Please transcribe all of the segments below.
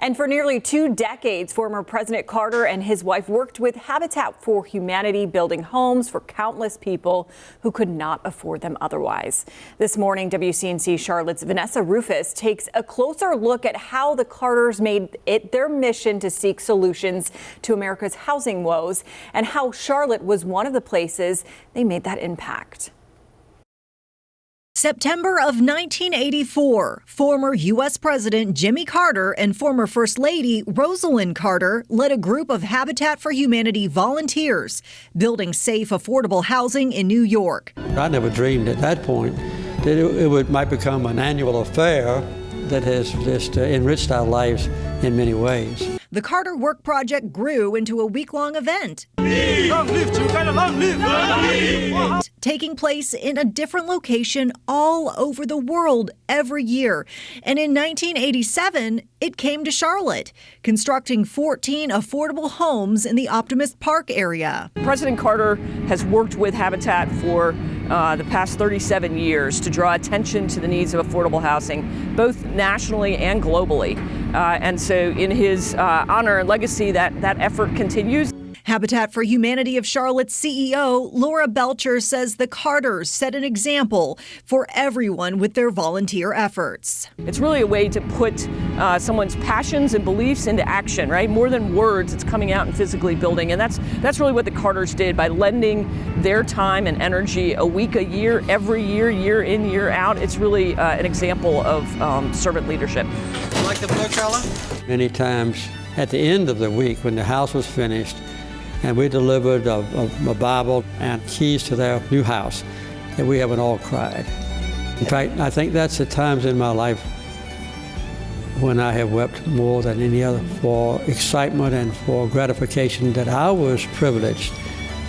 And for nearly 2 decades, former President Carter and his wife worked with Habitat for Humanity, building homes for countless people who could not afford them otherwise. This morning, WCNC Charlotte's Vanessa Rufus takes a closer look at how the Carters made it their mission to seek solutions to America's housing woes, and how Charlotte was one of the places they made that impact. September of 1984, former U.S. President Jimmy Carter and former First Lady Rosalynn Carter led a group of Habitat for Humanity volunteers building safe, affordable housing in New York. I never dreamed at that point that it might become an annual affair that has just enriched our lives in many ways. The Carter Work Project grew into a week-long event, taking place in a different location all over the world every year. And in 1987, it came to Charlotte, constructing 14 affordable homes in the Optimist Park area. President Carter has worked with Habitat for the past 37 years to draw attention to the needs of affordable housing, both nationally and globally. And so in his honor and legacy, that effort continues. Habitat for Humanity of Charlotte's CEO, Laura Belcher, says the Carters set an example for everyone with their volunteer efforts. It's really a way to put someone's passions and beliefs into action, right? More than words, it's coming out and physically building. And that's really what the Carters did by lending their time and energy a week a year, every year, year in, year out. It's really an example of servant leadership. You like the book, Ella? Many times at the end of the week when the house was finished, and we delivered a Bible and keys to their new house, that we haven't all cried. In fact, I think that's the times in my life when I have wept more than any other, for excitement and for gratification that I was privileged,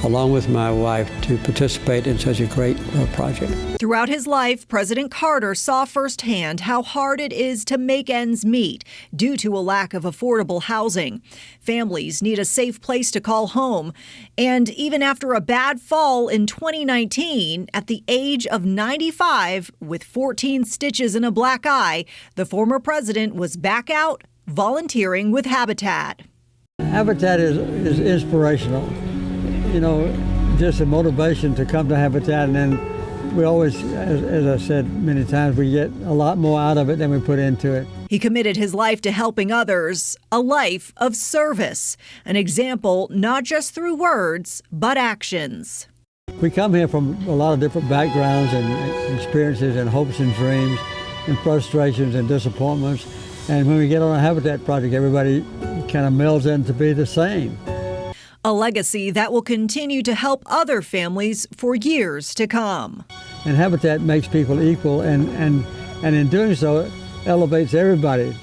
along with my wife, to participate in such a great project. Throughout his life, President Carter saw firsthand how hard it is to make ends meet due to a lack of affordable housing. Families need a safe place to call home. And even after a bad fall in 2019, at the age of 95, with 14 stitches and a black eye, the former president was back out volunteering with Habitat. Habitat is inspirational. You know, just a motivation to come to Habitat, and then we always, as I said many times, we get a lot more out of it than we put into it. He committed his life to helping others, a life of service, an example not just through words, but actions. We come here from a lot of different backgrounds and experiences and hopes and dreams and frustrations and disappointments. And when we get on a Habitat project, everybody kind of melds in to be the same. A legacy that will continue to help other families for years to come. And Habitat makes people equal, and in doing so, it elevates everybody